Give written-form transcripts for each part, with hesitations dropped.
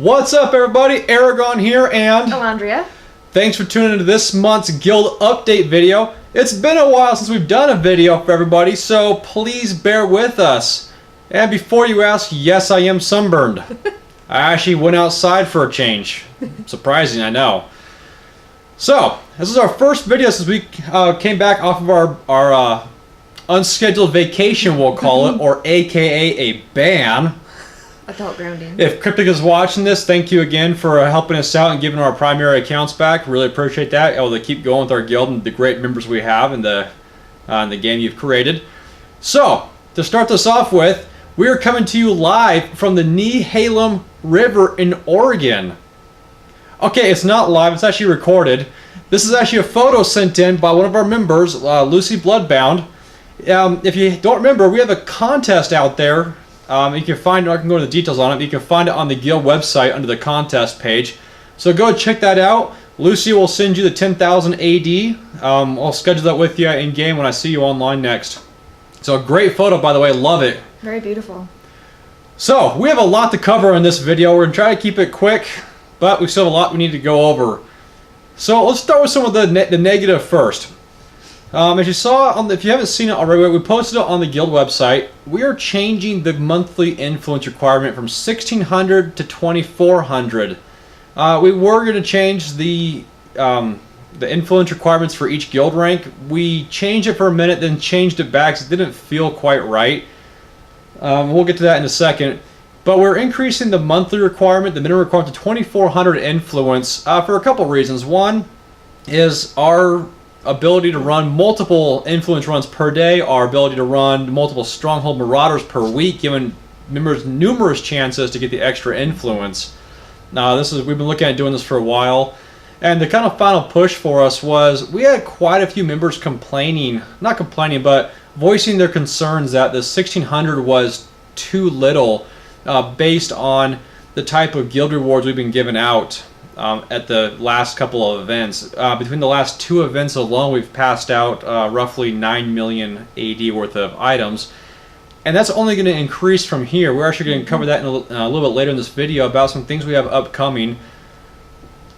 What's up, everybody? Aragon here, and Alandria. Thanks for tuning into this month's guild update video. It's been a while since we've done a video for everybody, so please bear with us. And before you ask, yes, I am sunburned. I actually went outside for a change. Surprising, I know. So, this is our first video since we came back off of our unscheduled vacation, we'll call it, or aka a ban. Adult grounding. If Cryptic is watching this, thank you again for helping us out and giving our primary accounts back. Really appreciate that. Able to keep going with our guild and the great members we have in the game you've created. So, to start this off with, we are coming to you live from the Nehalem River in Oregon. Okay, it's not live, it's actually recorded. This is actually a photo sent in by one of our members, Lucy Bloodbound. If you don't remember, we have a contest out there. You can find, I can go into the details on it, you can find it on the guild website under the contest page. So go check that out. Lucy will send you the 10,000 AD. I'll schedule that with you in game when I see you online next. So a great photo, by the way, love it. Very beautiful. So we have a lot to cover in this video. We're going to try to keep it quick, but we still have a lot we need to go over. So let's start with some of the negative first. As you saw, if you haven't seen it already, we posted it on the guild website. We are changing the monthly influence requirement from 1,600 to 2,400. We were going to change the influence requirements for each guild rank. We changed it for a minute, then changed it back because it didn't feel quite right. We'll get to that in a second. But we're increasing the monthly requirement, the minimum requirement, to 2,400 influence for a couple reasons. One is our ability to run multiple influence runs per day, our ability to run multiple stronghold marauders per week, giving members numerous chances to get the extra influence. Now, we've been looking at doing this for a while, and the kind of final push for us was we had quite a few members not complaining, but voicing their concerns that the 1,600 was too little based on the type of guild rewards we've been giving out. At the last couple of events. Between the last two events alone, we've passed out roughly 9 million AD worth of items. And that's only going to increase from here. We're actually going to cover that in a little bit later in this video about some things we have upcoming.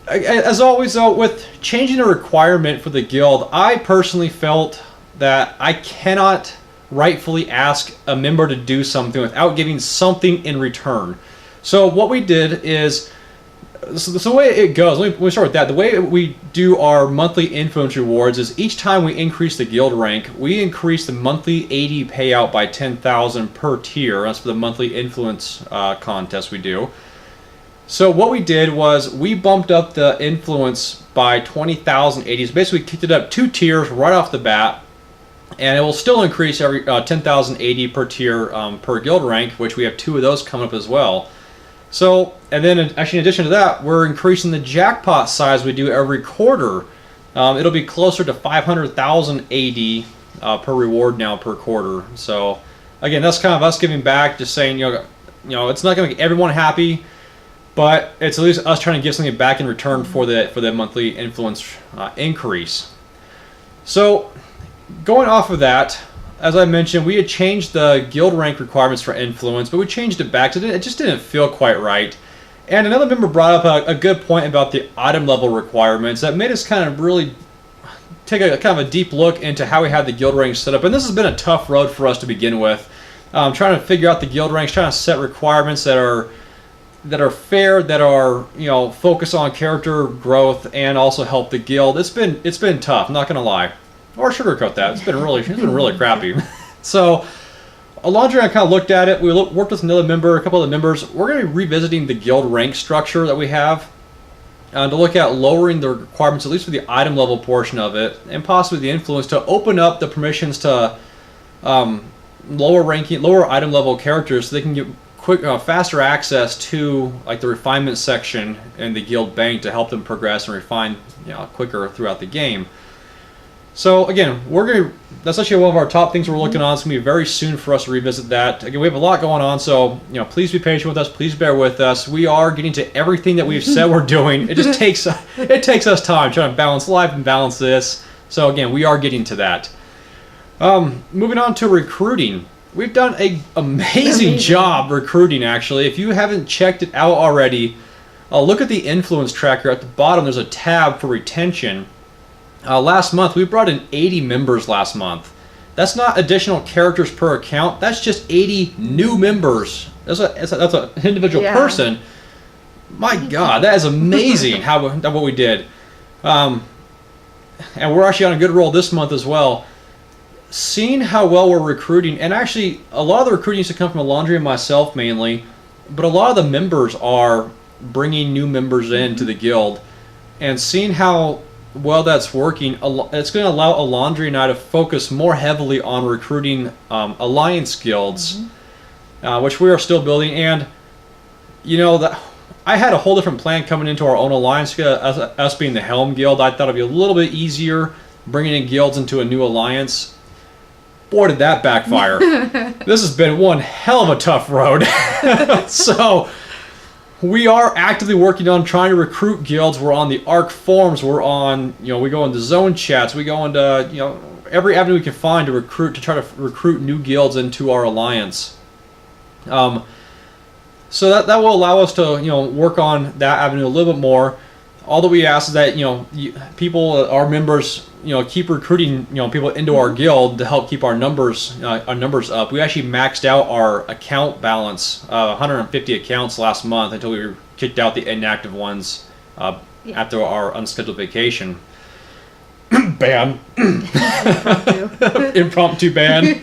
As always, though, with changing a requirement for the guild, I personally felt that I cannot rightfully ask a member to do something without giving something in return. So what we did is, so the way it goes, let me start with that. The way we do our monthly influence rewards is each time we increase the guild rank, we increase the monthly AD payout by 10,000 per tier. That's for the monthly influence contest we do. So what we did was we bumped up the influence by 20,000 AD. So basically we kicked it up 2 tiers right off the bat. And it will still increase every 10,000 AD per tier per guild rank, which we have 2 of those coming up as well. So, and then actually in addition to that, we're increasing the jackpot size we do every quarter. It'll be closer to 500,000 AD per reward now per quarter. So, again, that's kind of us giving back, just saying, you know, it's not going to make everyone happy, but it's at least us trying to give something back in return for the monthly influence increase. So, going off of that, as I mentioned, we had changed the guild rank requirements for influence, but we changed it back, so it just didn't feel quite right. And another member brought up a good point about the item level requirements that made us kind of really take a kind of a deep look into how we had the guild ranks set up. And this has been a tough road for us to begin with, trying to figure out the guild ranks, trying to set requirements that are fair, that are, you know, focus on character growth and also help the guild. It's been tough, not gonna lie. Or sugarcoat that. It's been really crappy. So, Alondra and I kind of looked at it. We worked with another member, a couple of the members. We're going to be revisiting the guild rank structure that we have to look at lowering the requirements, at least for the item level portion of it, and possibly the influence to open up the permissions to lower item level characters, so they can get faster access to like the refinement section in the guild bank to help them progress and refine, you know, quicker throughout the game. So again, that's actually one of our top things we're looking on. It's going to be very soon for us to revisit that. Again, we have a lot going on, so, you know, please be patient with us. Please bear with us. We are getting to everything that we've said we're doing. It just takes us time trying to balance life and balance this. So again, we are getting to that. Moving on to recruiting. We've done an amazing job recruiting, actually. If you haven't checked it out already, look at the influence tracker at the bottom. There's a tab for retention. Last month, we brought in 80 members last month. That's not additional characters per account. That's just 80 new members. That's an individual person. My God, that is amazing what we did. And we're actually on a good roll this month as well. Seeing how well we're recruiting, and actually a lot of the recruiting used to come from Alondra and myself mainly, but a lot of the members are bringing new members into the guild, and seeing how well that's working, it's going to allow Alondra and I to focus more heavily on recruiting alliance guilds, which we are still building. And you know that I had a whole different plan coming into our own alliance, us being the Helm Guild. I thought it'd be a little bit easier bringing in guilds into a new alliance. Boy, did that backfire. This has been one hell of a tough road. So we are actively working on trying to recruit guilds. We're on the ARC forums. We're on, we go into zone chats. We go into, every avenue we can find to try to recruit new guilds into our alliance. So that will allow us to, work on that avenue a little bit more. All that we ask is that, people, our members, keep recruiting, people into our guild to help keep our numbers up. We actually maxed out our account balance, 150 accounts last month, until we kicked out the inactive ones after our unscheduled vacation. Ban. Impromptu ban.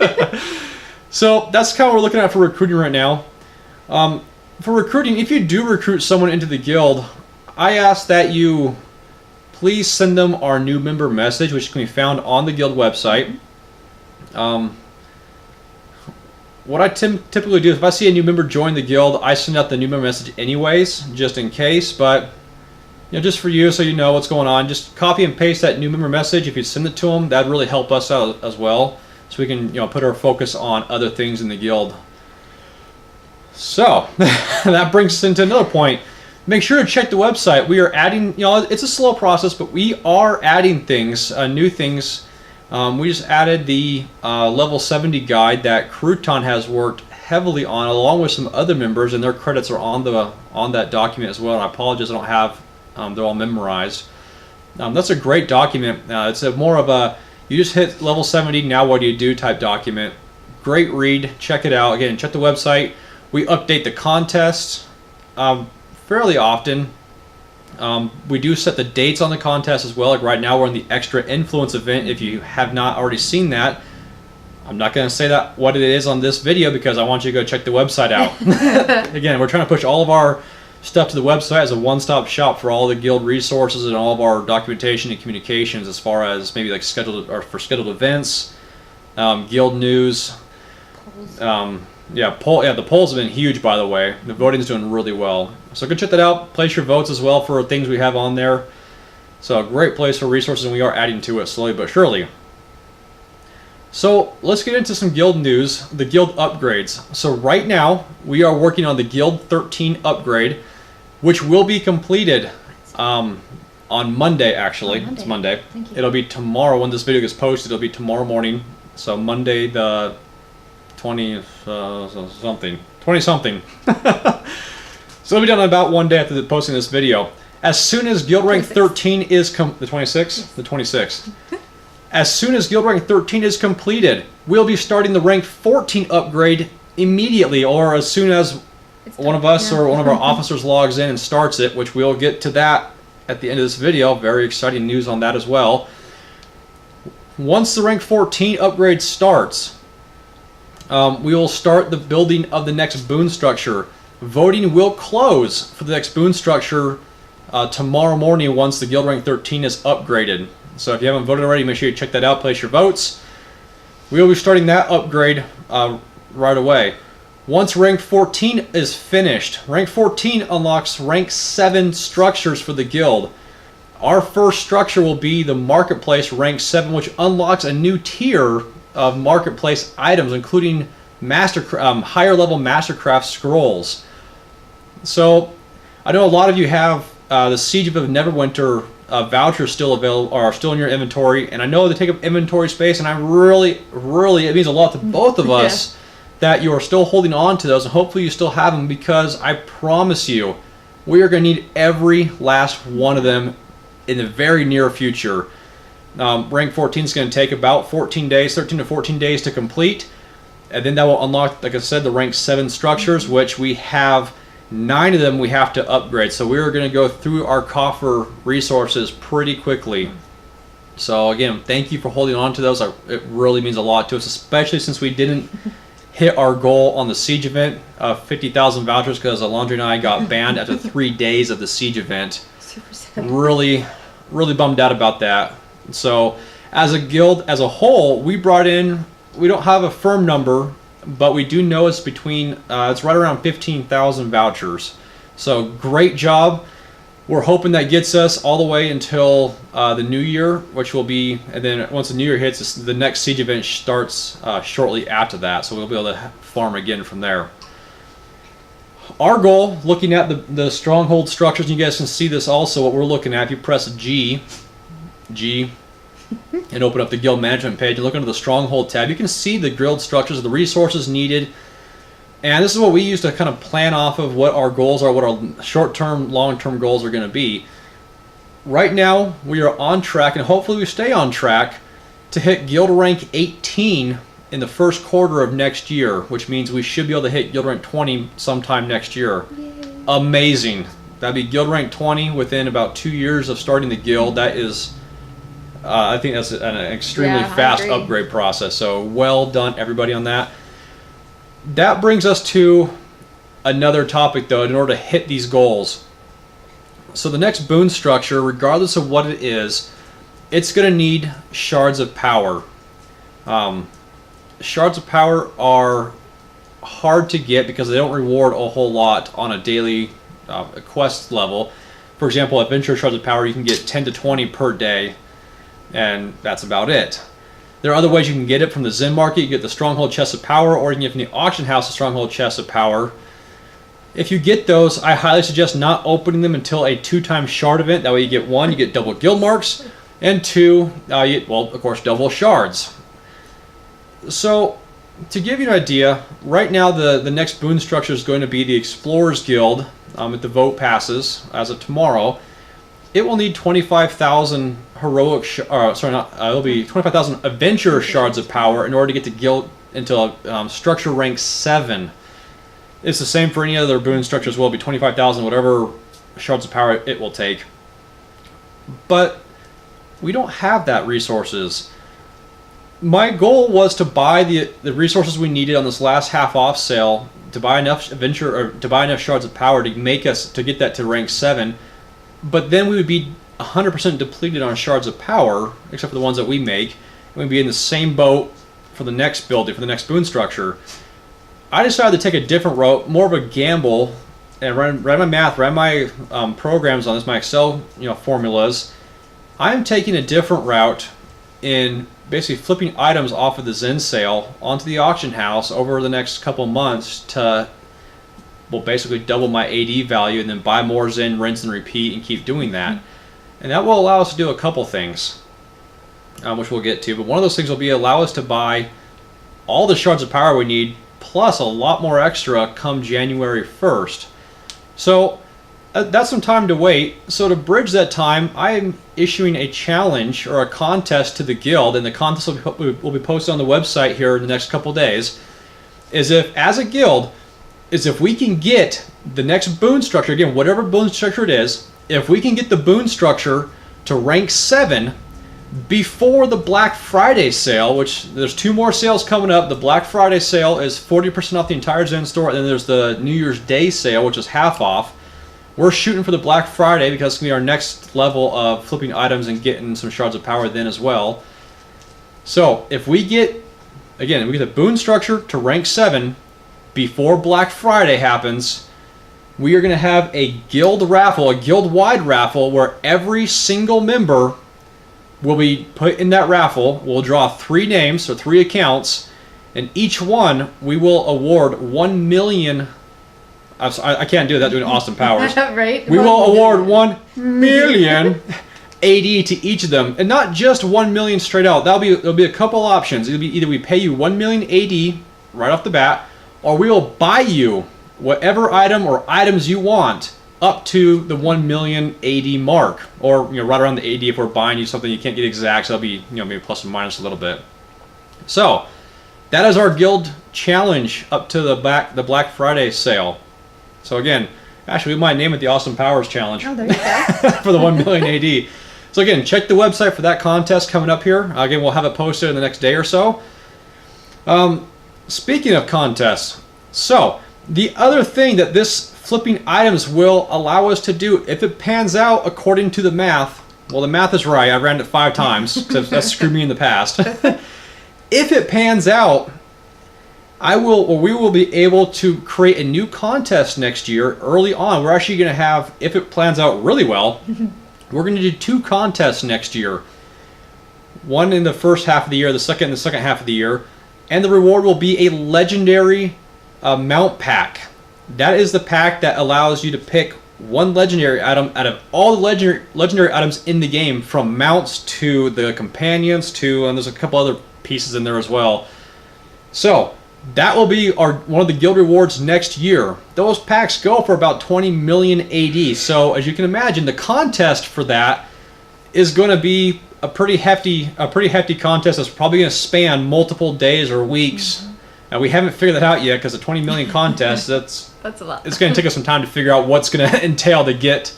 So that's kind of what we're looking at for recruiting right now. For recruiting, if you do recruit someone into the guild, I ask that you please send them our new member message, which can be found on the guild website. What I typically do is if I see a new member join the guild, I send out the new member message anyways, just in case. But just for you, so you know what's going on, just copy and paste that new member message. If you send it to them, that'd really help us out as well, so we can put our focus on other things in the guild. So that brings us into another point. Make sure to check the website. We are adding, it's a slow process, but we are adding things, new things. We just added the level 70 guide that Crouton has worked heavily on, along with some other members, and their credits are on that document as well. And I apologize, I don't have they're all memorized. That's a great document. It's more of a you just hit level 70, now what do you do type document. Great read. Check it out. Again, check the website. We update the contest fairly often. We do set the dates on the contest as well. Like right now we're in the Extra Influence event. If you have not already seen that, I'm not going to say that what it is on this video because I want you to go check the website out. Again, we're trying to push all of our stuff to the website as a one-stop shop for all the guild resources and all of our documentation and communications, as far as maybe like scheduled events, guild news. The polls have been huge, by the way. The voting's doing really well. So go check that out. Place your votes as well for things we have on there. So a great place for resources, and we are adding to it slowly but surely. So let's get into some guild news, the guild upgrades. So right now, we are working on the Guild 13 upgrade, which will be completed on Monday, actually. It's Monday. It'll be tomorrow when this video gets posted. It'll be tomorrow morning. So Monday the 20-something. So it'll be done in about one day after posting this video. As soon as Guild Rank 13 is the 26th? Yes. The 26th. As soon as Guild Rank 13 is completed, we'll be starting the Rank 14 upgrade immediately, or as soon as one of us or one of our officers logs in and starts it, which we'll get to that at the end of this video. Very exciting news on that as well. Once the Rank 14 upgrade starts, we will start the building of the next boon structure. Voting will close for the next boon structure tomorrow morning once the Guild Rank 13 is upgraded. So if you haven't voted already, make sure you check that out, place your votes. We will be starting that upgrade right away. Once Rank 14 is finished, Rank 14 unlocks Rank 7 structures for the guild. Our first structure will be the Marketplace Rank 7, which unlocks a new tier of Marketplace items, including higher level Mastercraft scrolls. So I know a lot of you have the Siege of Neverwinter vouchers still available, or still in your inventory, and I know they take up inventory space, and I really, it means a lot to both of us that you are still holding on to those, and hopefully you still have them, because I promise you, We are going to need every last one of them in the very near future. Rank 14 is going to take about 14 days, 13 to 14 days to complete. And then that will unlock, like I said, the rank 7 structures, which we have 9 of them we have to upgrade. So we're going to go through our coffer resources pretty quickly. So again, thank you for holding on to those. It really means a lot to us, especially since we didn't hit our goal on the siege event of 50,000 vouchers because Alondra and I got banned after 3 days of the siege event. Super sad. Really bummed out about that. So as a guild as a whole, we brought in, we don't have a firm number, but we do know it's between, it's right around 15,000 vouchers. So great job. We're hoping that gets us all the way until the new year, which will be, and then once the new year hits, the next siege event starts shortly after that. So we'll be able to farm again from there. Our goal, looking at the stronghold structures, and you guys can see this also, what we're looking at, if you press G, and open up the guild management page and look under the stronghold tab, you can see the guild structures, the resources needed. And this is what we use to kind of plan off of what our goals are, what our short-term, long-term goals are going to be. Right now, we are on track, and hopefully we stay on track, to hit guild rank 18 in the first quarter of next year, which means we should be able to hit guild rank 20 sometime next year. Yay. Amazing. That'd be guild rank 20 within about 2 years of starting the guild. That is, I think that's an extremely fast upgrade process. So well done, everybody, on that. That brings us to another topic, though, in order to hit these goals. So the next boon structure, regardless of what it is, it's going to need shards of power. Shards of power are hard to get because they don't reward a whole lot on a daily quest level. For example, Adventure Shards of Power, you can get 10 to 20 per day, and that's about it. There are other ways you can get it from the Zen Market. You get the Stronghold Chest of Power, or you can get from the Auction House the Stronghold Chest of Power. If you get those, I highly suggest not opening them until a 2-time shard event. That way you get 1, you get double guild marks, and 2, you get, well, of course, double shards. So, to give you an idea, right now the next boon structure is going to be the Explorers Guild if the vote passes as of tomorrow. It will need 25,000 heroic, it'll be 25,000 adventure shards of power in order to get the guild into structure rank 7. It's the same for any other boon structure as well. It'll be 25,000, whatever shards of power it will take. But we don't have that resources. My goal was to buy the resources we needed on this last half off sale to buy enough adventure, or to buy enough shards of power to make us to get that to rank 7. But then we would be 100% depleted on shards of power, except for the ones that we make, and we'd be in the same boat for the next building, for the next boon structure. I decided to take a different route, more of a gamble, and run my math, run my programs on this, my Excel formulas. I'm taking a different route in basically flipping items off of the Zen sale onto the auction house over the next couple months to, well, basically double my AD value, and then buy more Zen, rinse and repeat, and keep doing that. And that will allow us to do a couple things, which we'll get to. But one of those things will be allow us to buy all the shards of power we need, plus a lot more extra come January 1st. So that's some time to wait. So to bridge that time, I am issuing a challenge or a contest to the guild, and the contest will be posted on the website here in the next couple days. Is if, as a guild, if we can get the next boon structure, again, whatever boon structure it is, if we can get the boon structure to rank 7 before the Black Friday sale, which there's 2 more sales coming up. The Black Friday sale is 40% off the entire Zen store, and then there's the New Year's Day sale, which is half off. We're shooting for the Black Friday because it's going to be our next level of flipping items and getting some shards of power then as well. So if we get, again, we get the boon structure to rank 7 before Black Friday happens, we are going to have a guild raffle, a guild-wide raffle, where every single member will be put in that raffle. We'll draw 3 names, so 3 accounts, and each one we will award 1 million. I can't do that doing Austin Powers. Right? We will award 1 million AD to each of them, and not just 1 million straight out. There'll be a couple options. It'll be either we pay you 1 million AD right off the bat, or we will buy you whatever item or items you want up to the 1 million AD mark, or right around the AD if we're buying you something you can't get exact, so that'll be maybe plus or minus a little bit. So that is our guild challenge up to the Black Friday sale. So again, actually we might name it the Awesome Powers Challenge. Oh, there you go. For the 1 million AD. So again, check the website for that contest coming up here. Again, we'll have it posted in the next day or so. Speaking of contests, so the other thing that this flipping items will allow us to do, if it pans out according to the math, well, the math is right. I ran it 5 times because that's screwed me in the past. If it pans out, we will be able to create a new contest next year early on. We're actually going to have, if it plans out really well, we're going to do 2 contests next year. One in the first half of the year, the second in the second half of the year. And the reward will be a legendary mount pack. That is the pack that allows you to pick one legendary item out of all the legendary items in the game, from mounts to the companions to, and there's a couple other pieces in there as well. So that will be one of the guild rewards next year. Those packs go for about 20 million AD. So as you can imagine, the contest for that is going to be a pretty hefty contest that's probably going to span multiple days or weeks. And we haven't figured that out yet because the 20 million contest, that's a lot. It's going to take us some time to figure out what's going to entail to get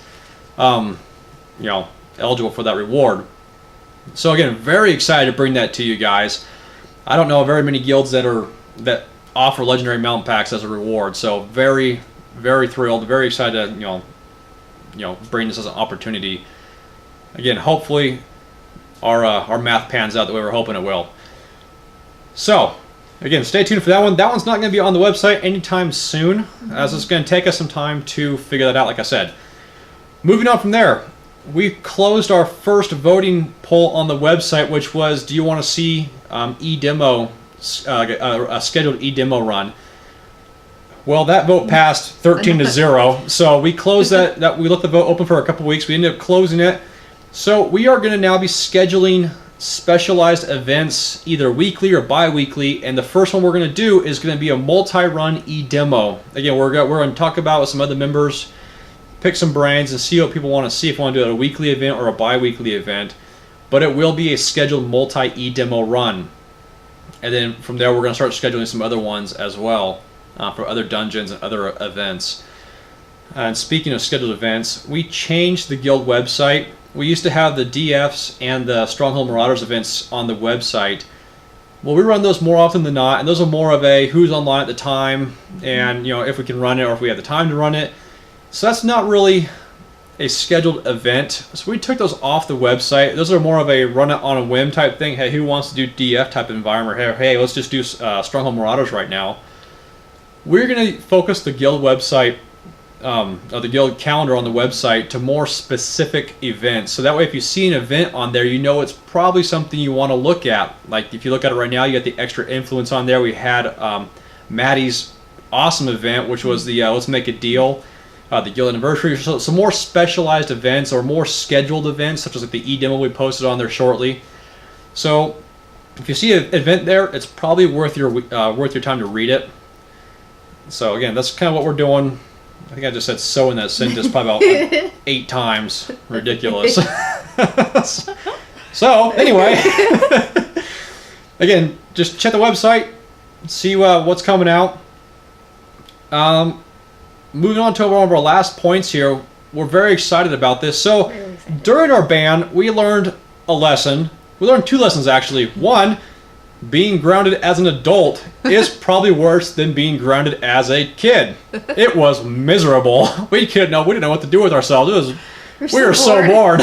eligible for that reward. So again, very excited to bring that to you guys. I don't know very many guilds that offer legendary mount packs as a reward. So very, very thrilled, very excited to bring this as an opportunity. Again, hopefully our math pans out the way we're hoping it will. So again, stay tuned for that one. That one's not going to be on the website anytime soon, as it's going to take us some time to figure that out, like I said. Moving on from there, we closed our first voting poll on the website, which was, do you want to see a scheduled e-demo run? Well, that vote passed 13-0, so we closed that. We left the vote open for a couple weeks. We ended up closing it. So we are going to now be scheduling specialized events either weekly or bi-weekly, and the first one we're going to do is going to be a multi-run e-demo. Again, we're going to talk about with some other members, pick some brains, and see what people want to see, if we want to do it a weekly event or a bi-weekly event. But it will be a scheduled multi-e-demo run. And then from there we're going to start scheduling some other ones as well for other dungeons and other events. And speaking of scheduled events, we changed the guild website. We used to have the DFs and the Stronghold Marauders events on the website. Well, we run those more often than not, and those are more of a who's online at the time, and if we can run it or if we have the time to run it. So that's not really a scheduled event. So we took those off the website. Those are more of a run it on a whim type thing. Hey, who wants to do DF type of environment? Hey, let's just do Stronghold Marauders right now. We're going to focus the guild website, or the guild calendar on the website, to more specific events. So that way if you see an event on there, it's probably something you want to look at. Like if you look at it right now, you got the extra influence on there. We had Maddie's awesome event, which was the Let's Make a Deal, the guild anniversary. So some more specialized events or more scheduled events, such as like the e-demo we posted on there shortly. So if you see an event there, it's probably worth your time to read it. So again, that's kind of what we're doing. I think I just said "so" in that sentence probably about like 8 times. Ridiculous. So anyway, again, just check the website, see what's coming out. Moving on to one of our last points here, we're very excited about this. So during our ban, we learned a lesson. We learned 2 lessons actually. One, being grounded as an adult is probably worse than being grounded as a kid. It was miserable. We didn't know what to do with ourselves. We were so bored.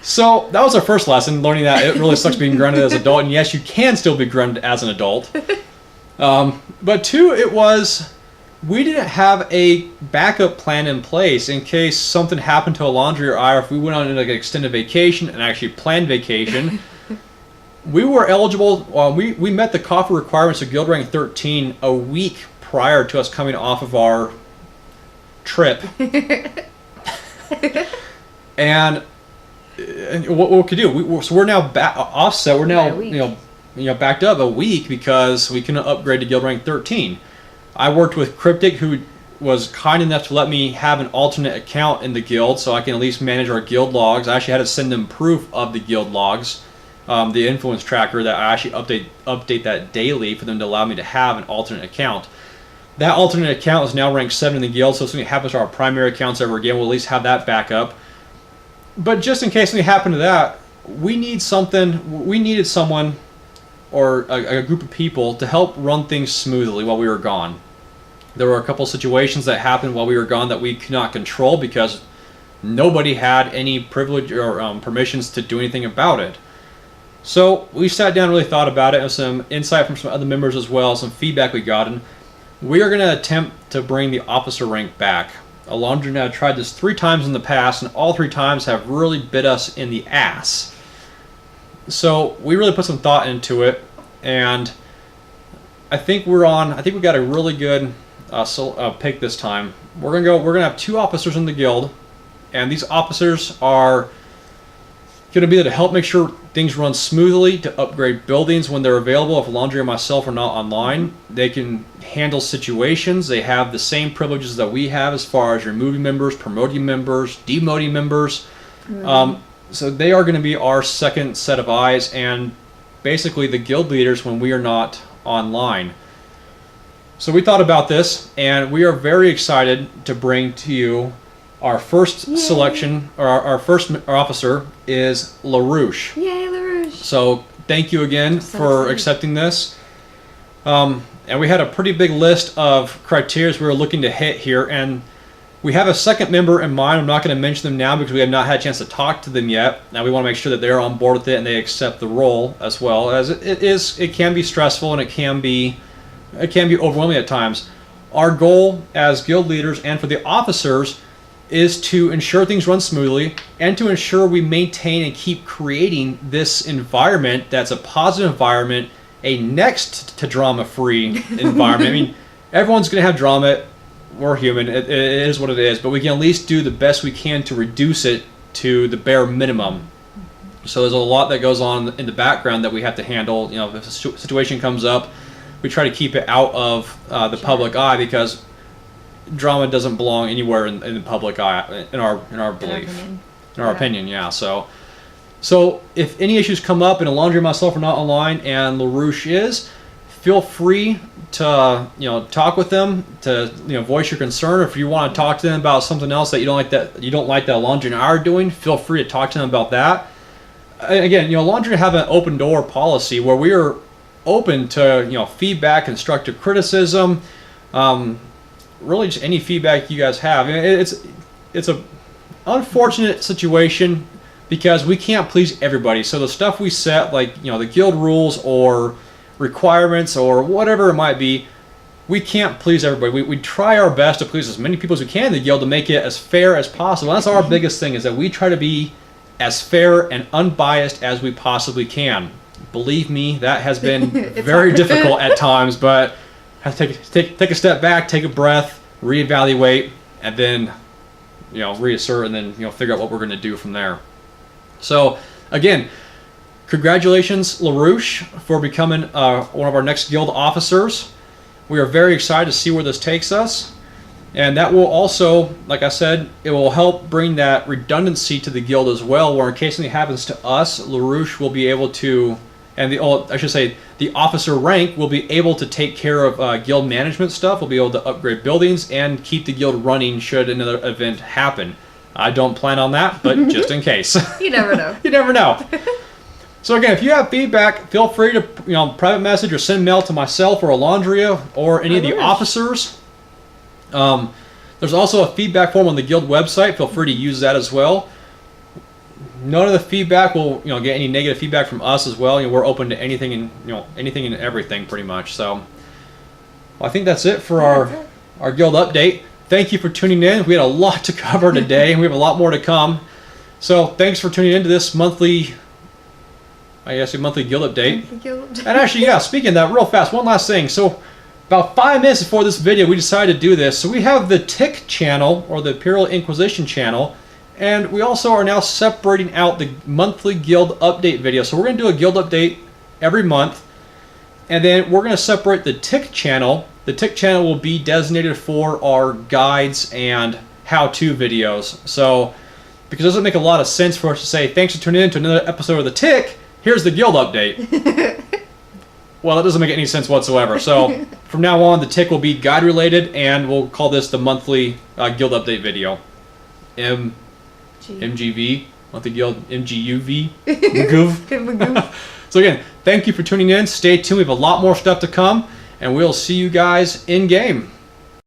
So that was our first lesson, learning that it really sucks being grounded as an adult. And yes, you can still be grounded as an adult. But 2, it was, we didn't have a backup plan in place in case something happened to Alondra or I, or if we went on like an extended vacation, and actually planned vacation. We were eligible, we met the coffee requirements of Guild Rank 13 a week prior to us coming off of our trip. And what we could do, so we're now offset, we're now backed up a week because we couldn't upgrade to Guild Rank 13. I worked with Cryptic, who was kind enough to let me have an alternate account in the guild so I can at least manage our guild logs. I actually had to send them proof of the guild logs, the influence tracker that I actually update that daily for them to allow me to have an alternate account. That alternate account is now ranked 7 in the guild, so if something happens to our primary accounts ever again, we'll at least have that backup. But just in case something happened to that, we needed someone or a group of people to help run things smoothly while we were gone. There were a couple situations that happened while we were gone that we could not control because nobody had any privilege or permissions to do anything about it. So we sat down and really thought about it, and some insight from some other members as well, some feedback we got, and we are going to attempt to bring the officer rank back. Alondra and I have tried this 3 times in the past, and all 3 times have really bit us in the ass. So we really put some thought into it, and I think we got a really good pick this time. We're gonna have 2 officers in the guild, and these officers are going to be there to help make sure things run smoothly, to upgrade buildings when they're available. If Laundry or myself are not online, they can handle situations. They have the same privileges that we have as far as removing members, promoting members, demoting members. So they are going to be our second set of eyes and basically the guild leaders when we are not online. So we thought about this, and we are very excited to bring to you our first selection, or our first officer is LaRouche. Yay, LaRouche! So thank you again for accepting this. And we had a pretty big list of criteria we were looking to hit here, and we have a second member in mind. I'm not going to mention them now because we have not had a chance to talk to them yet. Now we want to make sure that they're on board with it and they accept the role, as well as it can be stressful and it can be overwhelming at times. Our goal as guild leaders and for the officers is to ensure things run smoothly and to ensure we maintain and keep creating this environment that's a positive environment, a next to drama-free environment. I mean, everyone's going to have drama. We're human. It is what it is, but we can at least do the best we can to reduce it to the bare minimum. So there's a lot that goes on in the background that we have to handle. You know, if a situation comes up, we try to keep it out of the public eye because drama doesn't belong anywhere in the public eye, in our belief, in our opinion. Yeah. So if any issues come up and Alondra and myself are not online and LaRouche is, feel free to talk with them, to voice your concern. Or if you want to talk to them about something else that you don't like that Alondra and I are doing, feel free to talk to them about that. Again, Alondra have an open door policy where we are open to feedback, constructive criticism. Really just any feedback you guys have. It's a unfortunate situation because we can't please everybody. So the stuff we set, like the guild rules or requirements or whatever it might be, we can't please everybody. We try our best to please as many people as we can in the guild to make it as fair as possible. That's our biggest thing, is that we try to be as fair and unbiased as we possibly can. Believe me, that has been very difficult at times, but have to take a step back, take a breath, reevaluate, and then reassert, and then figure out what we're going to do from there. So again, congratulations, LaRouche, for becoming one of our next guild officers. We are very excited to see where this takes us, and that will also, like I said, it will help bring that redundancy to the guild as well, where in case something happens to us, LaRouche will be able to, and the officer rank will be able to take care of guild management stuff. We'll be able to upgrade buildings and keep the guild running should another event happen. I don't plan on that, but just in case. You never know. You never know. So again, if you have feedback, feel free to private message or send mail to myself or Alondria or any of the officers. There's also a feedback form on the guild website. Feel free to use that as well. None of the feedback will get any negative feedback from us as well. We're open to anything and anything and everything pretty much. So well, I think that's it for our guild update. Thank you for tuning in. We had a lot to cover today, and we have a lot more to come. So thanks for tuning in to this monthly guild update. And actually, yeah, speaking of that, real fast, one last thing. So about 5 minutes before this video, we decided to do this. So we have the TIC channel, or the Imperial Inquisition channel, and we also are now separating out the monthly guild update video. So we're going to do a guild update every month, and then we're going to separate the TIC channel, the Tick channel will be designated for our guides and how-to videos. So, because it doesn't make a lot of sense for us to say, thanks for tuning in to another episode of the Tick, here's the guild update. Well, that doesn't make any sense whatsoever. So, from now on, the Tick will be guide-related, and we'll call this the monthly guild update video. MGV, monthly guild, MGUV, Magoof. So again, thank you for tuning in. Stay tuned. We have a lot more stuff to come, and we'll see you guys in game.